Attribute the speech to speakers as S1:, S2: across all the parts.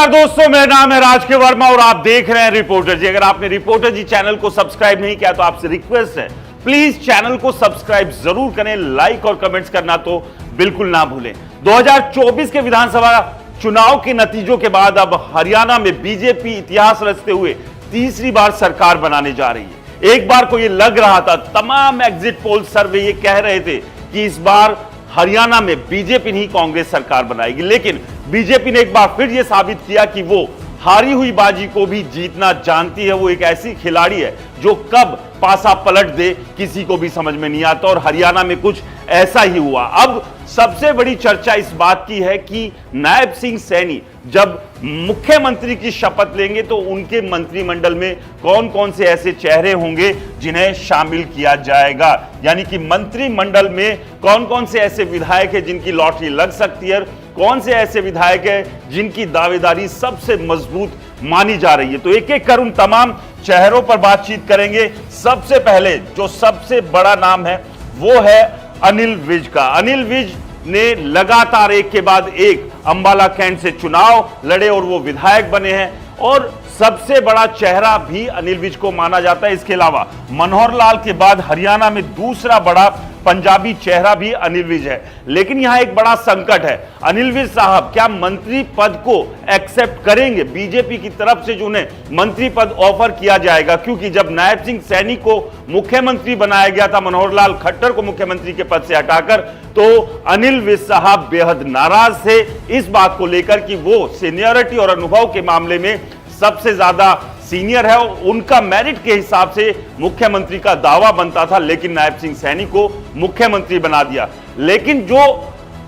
S1: दोस्तों, मेरा नाम है राज के वर्मा और आप देख रहे हैं रिपोर्टर जी। अगर आपने रिपोर्टर जी चैनल को सब्सक्राइब नहीं किया तो आपसे रिक्वेस्ट है, प्लीज चैनल को सब्सक्राइब जरूर करें, लाइक और कमेंट्स करना तो बिल्कुल ना भूलें। 2024 के विधानसभा चुनाव के नतीजों के बाद अब हरियाणा में बीजेपी इतिहास रचते हुए तीसरी बार सरकार बनाने जा रही है। एक बार को यह लग रहा था, तमाम एग्जिट पोल सर्वे ये कह रहे थे कि इस बार हरियाणा में बीजेपी नहीं कांग्रेस सरकार बनाएगी, लेकिन बीजेपी ने एक बार फिर यह साबित किया कि वो हारी हुई बाजी को भी जीतना जानती है। वो एक ऐसी खिलाड़ी है जो कब पासा पलट दे किसी को भी समझ में नहीं आता, और हरियाणा में कुछ ऐसा ही हुआ। अब सबसे बड़ी चर्चा इस बात की है कि नायब सिंह सैनी जब मुख्यमंत्री की शपथ लेंगे तो उनके मंत्रिमंडल में कौन कौन से ऐसे चेहरे होंगे जिन्हें शामिल किया जाएगा, यानी कि मंत्रिमंडल में कौन कौन से ऐसे विधायक हैं जिनकी लॉटरी लग सकती है, कौन से ऐसे विधायक हैं जिनकी दावेदारी सबसे मजबूत मानी जा रही है। तो एक एक कर उन तमाम चेहरों पर बातचीत करेंगे। सबसे पहले जो सबसे बड़ा नाम है वो है अनिल विज का। अनिल विज ने लगातार एक के बाद एक अंबाला कैंट से चुनाव लड़े और वो विधायक बने हैं, और सबसे बड़ा चेहरा भी अनिल विज को माना जाता है। इसके अलावा मनोहर लाल के बाद हरियाणा में दूसरा बड़ा पंजाबी चेहरा भी अनिल विज है। लेकिन यहां एक बड़ा संकट है, अनिल विज साहब क्या मंत्री पद को एक्सेप्ट करेंगे बीजेपी की तरफ से जो उन्हें मंत्री पद ऑफर किया जाएगा? क्योंकि जब नायब सिंह सैनी को मुख्यमंत्री बनाया गया था, मनोहर लाल खट्टर को मुख्यमंत्री के पद से हटाकर, तो अनिल विज साहब बेहद नाराज थे इस बात को लेकर कि वो सीनियरिटी और अनुभव के मामले में सबसे ज्यादा सीनियर है, उनका मेरिट के हिसाब से मुख्यमंत्री का दावा बनता था, लेकिन नायब सिंह सैनी को मुख्यमंत्री बना दिया। लेकिन जो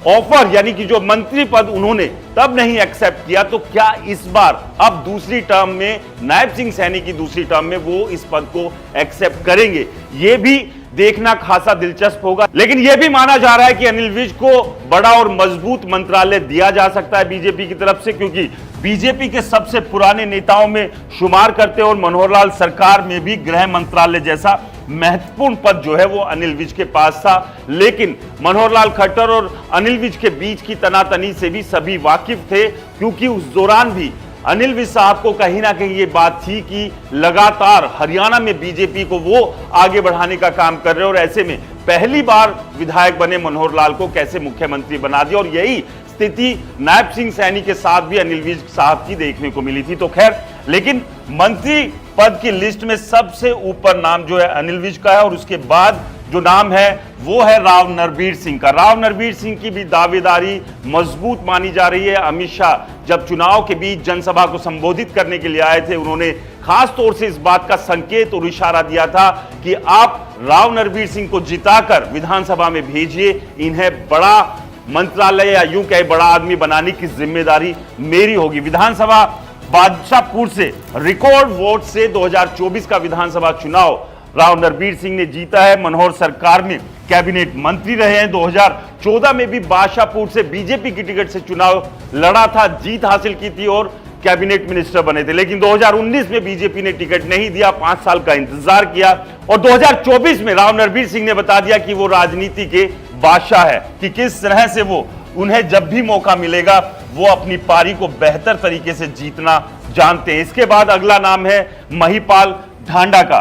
S1: ऑफर यानी कि जो मंत्री पद उन्होंने तब नहीं एक्सेप्ट किया, तो क्या इस बार अब दूसरी टर्म में नायब सिंह सैनी की दूसरी टर्म में वो इस पद को एक्सेप्ट करेंगे? ये भी देखना खासा दिलचस्प होगा। लेकिन यह भी माना जा रहा है कि अनिल विज को बड़ा और मजबूत मंत्रालय दिया जा सकता है बीजेपी की तरफ से, क्योंकि बीजेपी के सबसे पुराने नेताओं में शुमार करते और मनोहर लाल सरकार में भी गृह मंत्रालय जैसा महत्वपूर्ण पद जो है वो अनिल विज के पास था। लेकिन मनोहर लाल खट्टर और अनिल विज के बीच की तनातनी से भी सभी वाकिफ थे, क्योंकि उस दौरान भी अनिल विज साहब को कहीं ना कहीं ये बात थी कि लगातार हरियाणा में बीजेपी को वो आगे बढ़ाने का काम कर रहे हैं, और ऐसे में पहली बार विधायक बने मनोहर लाल को कैसे मुख्यमंत्री बना दिया। और यही स्थिति नायब सिंह सैनी के साथ भी अनिल विज साहब की देखने को मिली थी। तो खैर, लेकिन मंत्री पद की लिस्ट में सबसे ऊपर नाम जो है अनिल विज का है, और उसके बाद जो नाम है वो है राव नरबीर सिंह का। राव नरबीर सिंह की भी दावेदारी मजबूत मानी जा रही है। अमित शाह जब चुनाव के बीच जनसभा को संबोधित करने के लिए आए थे, उन्होंने खास तौर से इस बात का संकेत और इशारा दिया था कि आप राव नरबीर सिंह को जिताकर विधानसभा में भेजिए, इन्हें बड़ा मंत्रालय या यूं कहे बड़ा आदमी बनाने की जिम्मेदारी मेरी होगी। विधानसभा बादशाहपुर से रिकॉर्ड वोट से 2024 का विधानसभा चुनाव राव नरबीर सिंह ने जीता है। मनोहर सरकार में कैबिनेट मंत्री रहे हैं। 2014 में भी बादशाहपुर से बीजेपी की टिकट से चुनाव लड़ा था, जीत हासिल की थी और कैबिनेट मिनिस्टर बने थे। लेकिन 2019 में बीजेपी ने टिकट नहीं दिया, 5 साल का इंतजार किया, और 2024 में राव नरबीर सिंह ने बता दिया कि वो राजनीति के बादशाह है, कि किस तरह से वो उन्हें जब भी मौका मिलेगा वो अपनी पारी को बेहतर तरीके से जीतना जानते हैं। इसके बाद अगला नाम है महिपाल ढांडा का।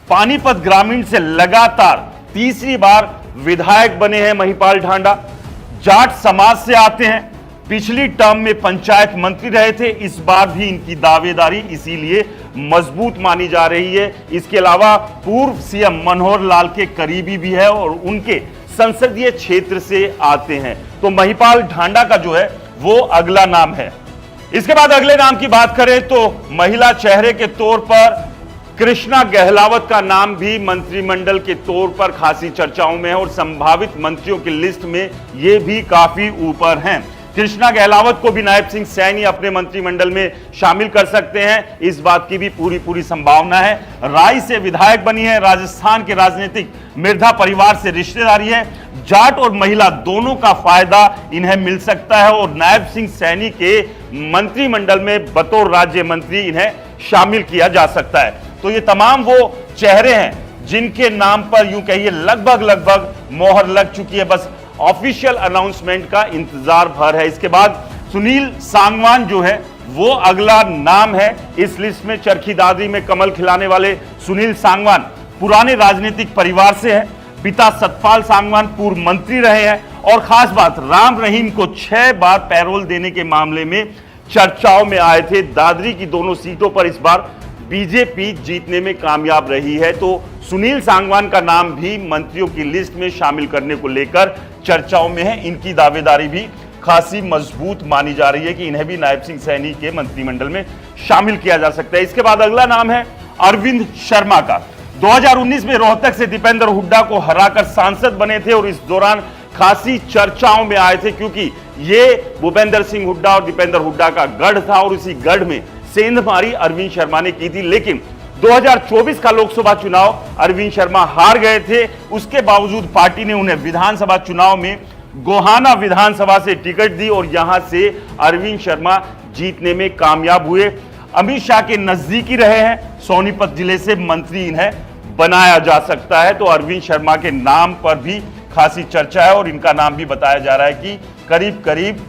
S1: पानीपत ग्रामीण से लगातार तीसरी बार विधायक बने हैं महिपाल ढांडा। जाट समाज से आते हैं, पिछली टर्म में पंचायत मंत्री रहे थे, इस बार भी इनकी दावेदारी इसीलिए मजबूत मानी जा रही है। इसके अलावा पूर्व सीएम मनोहर लाल के करीबी भी है और उनके संसदीय क्षेत्र से आते हैं। तो महिपाल ढांडा का जो है वो अगला नाम है। इसके बाद अगले नाम की बात करें तो महिला चेहरे के तौर पर कृष्णा गहलावत का नाम भी मंत्रिमंडल के तौर पर खासी चर्चाओं में है, और संभावित मंत्रियों की लिस्ट में ये भी काफी ऊपर हैं। कृष्णा गहलावत को भी नायब सिंह सैनी अपने मंत्रिमंडल में शामिल कर सकते हैं, इस बात की भी पूरी संभावना है। राय से विधायक बनी है, राजस्थान के राजनीतिक मिर्धा परिवार से रिश्तेदारी है, जाट और महिला दोनों का फायदा इन्हें मिल सकता है, और नायब सिंह सैनी के मंत्रिमंडल में बतौर राज्य मंत्री इन्हें शामिल किया जा सकता है। तो ये तमाम वो चेहरे हैं जिनके नाम पर यूं कहिए लगभग मोहर लग चुकी है, बस ऑफिशियल अनाउंसमेंट का इंतजार भर है। इसके बाद सुनील सांगवान जो है वो अगला नाम है इस लिस्ट में। चरखी दादरी में कमल खिलाने वाले सुनील सांगवान पुराने राजनीतिक परिवार से है। पिता सतपाल सांगवान पूर्व मंत्री रहे हैं। और खास बात, राम रहीम को 6 बार पैरोल देने के मामले में चर्चाओं में आए थे। दादरी की दोनों सीटों पर इस बार बीजेपी जीतने में कामयाब रही है। तो सुनील सांगवान का नाम भी मंत्रियों की लिस्ट में शामिल करने को लेकर चर्चाओं में है। इनकी दावेदारी भी खासी मजबूत मानी जा रही है कि इन्हें भी नायब सिंह सैनी के मंत्रिमंडल में शामिल किया जा सकता है। इसके बाद अगला नाम है अरविंद शर्मा का। 2019 में रोहतक से दीपेंद्र हुड्डा को हराकर सांसद बने थे और इस दौरान खासी चर्चाओं में आए थे, क्योंकि ये भूपेंद्र सिंह हुड्डा और दीपेंद्र हुड्डा का गढ़ था और इसी गढ़ में सेंधमारी अरविंद शर्मा ने की थी। लेकिन 2024 का लोकसभा चुनाव अरविंद शर्मा हार गए थे। उसके बावजूद पार्टी ने उन्हें विधानसभा चुनाव में गोहाना विधानसभा से टिकट दी और यहां से अरविंद शर्मा जीतने में कामयाब हुए। अमित शाह के नजदीकी रहे हैं। सोनीपत जिले से मंत्री इन्हें बनाया जा सकता है। तो अरविंद शर्मा के नाम पर भी खासी चर्चा है और इनका नाम भी बताया जा रहा है कि करीब करीब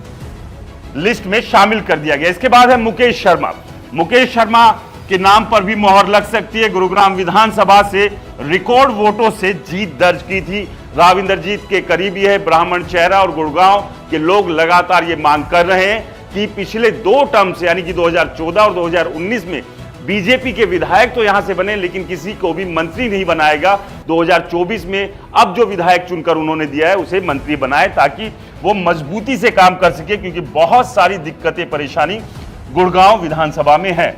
S1: लिस्ट में शामिल कर दिया गया। इसके बाद है मुकेश शर्मा। मुकेश शर्मा के नाम पर भी मोहर लग सकती है। गुरुग्राम विधानसभा से रिकॉर्ड वोटों से जीत दर्ज की थी। राव इंद्रजीत के करीबी है, ब्राह्मण चेहरा, और गुड़गांव के लोग लगातार ये मांग कर रहे हैं कि पिछले 2 टर्म से यानी कि 2014 और 2019 में बीजेपी के विधायक तो यहां से बने लेकिन किसी को भी मंत्री नहीं बनाएगा। 2024 में अब जो विधायक चुनकर उन्होंने दिया है उसे मंत्री बनाए ताकि वो मजबूती से काम कर सके, क्योंकि बहुत सारी दिक्कतें परेशानी गुड़गांव विधानसभा में है।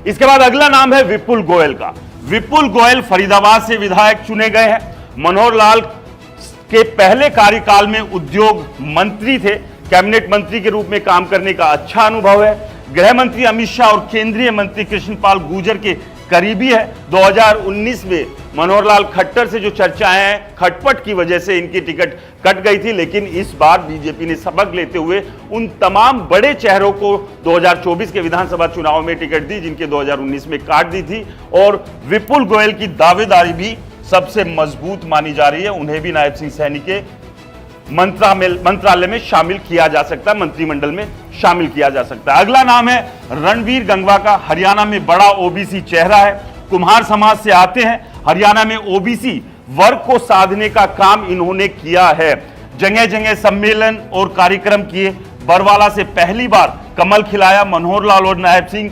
S1: इसके बाद अगला नाम है विपुल गोयल का। विपुल गोयल फरीदाबाद से विधायक चुने गए हैं। मनोहर लाल के पहले कार्यकाल में उद्योग मंत्री थे। कैबिनेट मंत्री के रूप में काम करने का अच्छा अनुभव है। गृह मंत्री अमित शाह और केंद्रीय मंत्री कृष्णपाल गुर्जर के करीबी है। 2019 में मनोहर लाल खट्टर से जो चर्चाएं हैं, खटपट की वजह से इनकी टिकट कट गई थी, लेकिन इस बार बीजेपी ने सबक लेते हुए उन तमाम बड़े चेहरों को 2024 के विधानसभा चुनाव में टिकट दी जिनके 2019 में काट दी थी। और विपुल गोयल की दावेदारी भी सबसे मजबूत मानी जा रही है। उन्हें भी नायब सिंह सैनी के मंत्रालय में शामिल किया जा सकता है, मंत्रिमंडल में शामिल किया जा सकता है। अगला नाम है रणवीर गंगवा का। हरियाणा में बड़ा ओबीसी चेहरा है। कुम्हार समाज से आते हैं। हरियाणा में ओबीसी वर्ग को साधने का काम इन्होंने किया है। जगह जगह सम्मेलन और कार्यक्रम किए। बरवाला से पहली बार कमल खिलाया। मनोहर लाल और नायब सिंह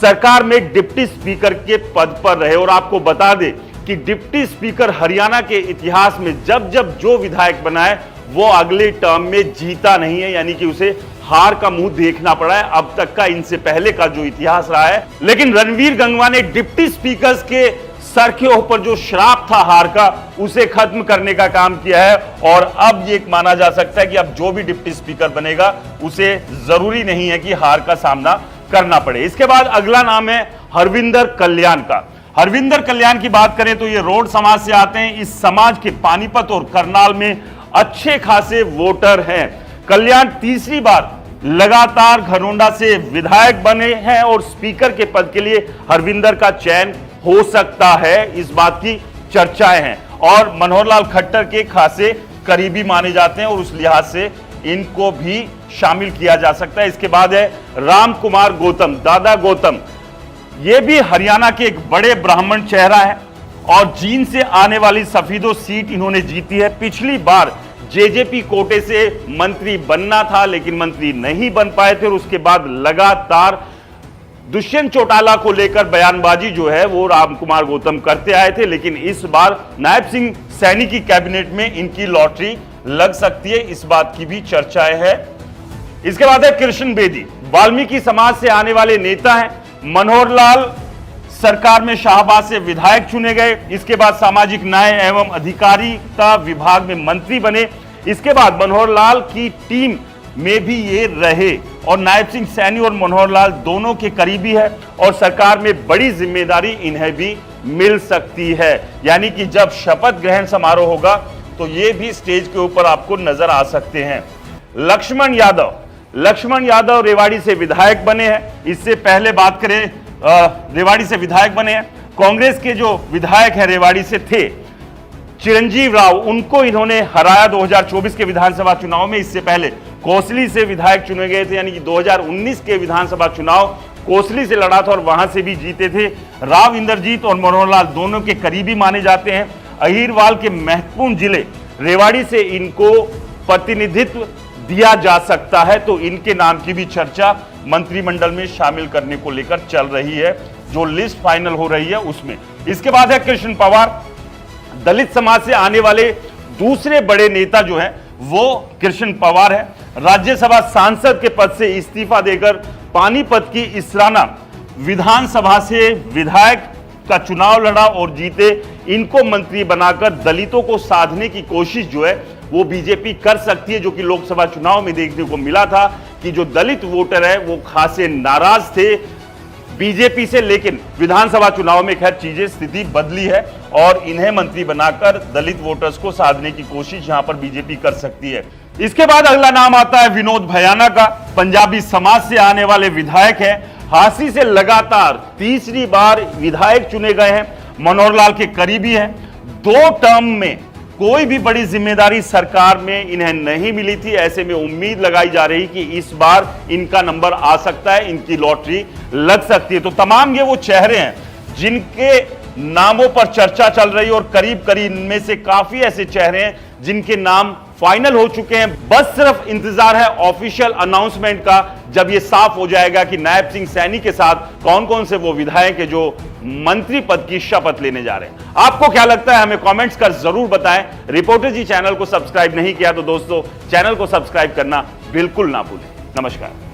S1: सरकार में डिप्टी स्पीकर के पद पर रहे। और आपको बता दें कि डिप्टी स्पीकर हरियाणा के इतिहास में जब जब जो विधायक बना है वो अगले टर्म में जीता नहीं है, यानी कि उसे हार का मुंह देखना पड़ा है अब तक का, इनसे पहले का जो इतिहास रहा है। लेकिन रणवीर गंगवा ने डिप्टी स्पीकर्स के सर के ऊपर जो श्राप था हार का, उसे खत्म करने का काम किया है। और अब ये माना जा सकता है कि अब जो भी डिप्टी स्पीकर बनेगा उसे जरूरी नहीं है कि हार का सामना करना पड़े। इसके बाद अगला नाम है हरविंदर कल्याण का। हरविंदर कल्याण की बात करें तो ये रोड समाज से आते हैं। इस समाज के पानीपत और करनाल में अच्छे खासे वोटर हैं। कल्याण तीसरी बार लगातार घरोंडा से विधायक बने हैं और स्पीकर के पद के लिए हरविंदर का चयन हो सकता है, इस बात की चर्चाएं हैं। और मनोहर लाल खट्टर के खासे करीबी माने जाते हैं और उस लिहाज से इनको भी शामिल किया जा सकता है। इसके बाद है राम कुमार गौतम, दादा गौतम। ये भी हरियाणा के एक बड़े ब्राह्मण चेहरा है और जींद से आने वाली सफीदो सीट इन्होंने जीती है। पिछली बार जेजेपी कोटे से मंत्री बनना था लेकिन मंत्री नहीं बन पाए थे और उसके बाद लगातार दुष्यंत चौटाला को लेकर बयानबाजी जो है वो राम कुमार गौतम करते आए थे। लेकिन इस बार नायब सिंह सैनी की कैबिनेट में इनकी लॉटरी लग सकती है, इस बात की भी चर्चाएं है। इसके बाद है कृष्ण बेदी। वाल्मीकि समाज से आने वाले नेता हैं। मनोहर लाल सरकार में शाहबाद से विधायक चुने गए। इसके बाद सामाजिक न्याय एवं अधिकारिता विभाग में मंत्री बने। इसके बाद मनोहर लाल की टीम में भी ये रहे और नायब सिंह सैनी और मनोहर लाल दोनों के करीबी है और सरकार में बड़ी जिम्मेदारी इन्हें भी मिल सकती है। यानी कि जब शपथ ग्रहण समारोह होगा तो ये भी स्टेज के ऊपर आपको नजर आ सकते हैं। लक्ष्मण यादव रेवाड़ी से विधायक बने हैं। इससे पहले बात करें, रेवाड़ी से विधायक बने हैं। कांग्रेस के जो विधायक हैं रेवाड़ी से थे चिरंजीव राव, उनको इन्होंने हराया 2024 के विधानसभा चुनाव में। इससे पहले कोसली से विधायक चुने गए थे, यानी कि 2019 के विधानसभा चुनाव कोसली से लड़ा था और वहां से भी जीते थे। राव इंद्रजीत और मनोहर लाल दोनों के करीबी माने जाते हैं। अहिरवाल के महत्वपूर्ण जिले रेवाड़ी से इनको प्रतिनिधित्व दिया जा सकता है, तो इनके नाम की भी चर्चा मंत्रिमंडल में शामिल करने को लेकर चल रही है, जो लिस्ट फाइनल हो रही है उसमें। इसके बाद है कृष्ण पवार। दलित समाज से आने वाले दूसरे बड़े नेता जो है वो कृष्ण पवार है। राज्यसभा सांसद के पद से इस्तीफा देकर पानीपत की इसराना विधानसभा से विधायक का चुनाव लड़ा और जीते। इनको मंत्री बनाकर दलितों को साधने की कोशिश जो है वो बीजेपी कर सकती है, जो कि लोकसभा चुनाव में देखने को मिला था कि जो दलित वोटर है वो खासे नाराज थे बीजेपी से, लेकिन विधानसभा चुनाव में खैर चीजें स्थिति बदली है और इन्हें मंत्री बनाकर दलित वोटर्स को साधने की कोशिश यहां पर बीजेपी कर सकती है। इसके बाद अगला नाम आता है विनोद भयाना का। पंजाबी समाज से आने वाले विधायक हैं, हांसी से लगातार तीसरी बार विधायक चुने गए हैं, मनोहर लाल के करीबी हैं। 2 टर्म में कोई भी बड़ी जिम्मेदारी सरकार में इन्हें नहीं मिली थी, ऐसे में उम्मीद लगाई जा रही कि इस बार इनका नंबर आ सकता है, इनकी लॉटरी लग सकती है। तो तमाम ये वो चेहरे हैं जिनके नामों पर चर्चा चल रही है और करीब करीब इनमें से काफी ऐसे चेहरे हैं जिनके नाम फाइनल हो चुके हैं। बस सिर्फ इंतजार है ऑफिशियल अनाउंसमेंट का, जब ये साफ हो जाएगा कि नायब सिंह सैनी के साथ कौन कौन से वो विधायक है जो मंत्री पद की शपथ लेने जा रहे हैं। आपको क्या लगता है हमें कमेंट्स कर जरूर बताएं। रिपोर्टर जी चैनल को सब्सक्राइब नहीं किया तो दोस्तों चैनल को सब्सक्राइब करना बिल्कुल ना भूलें। नमस्कार।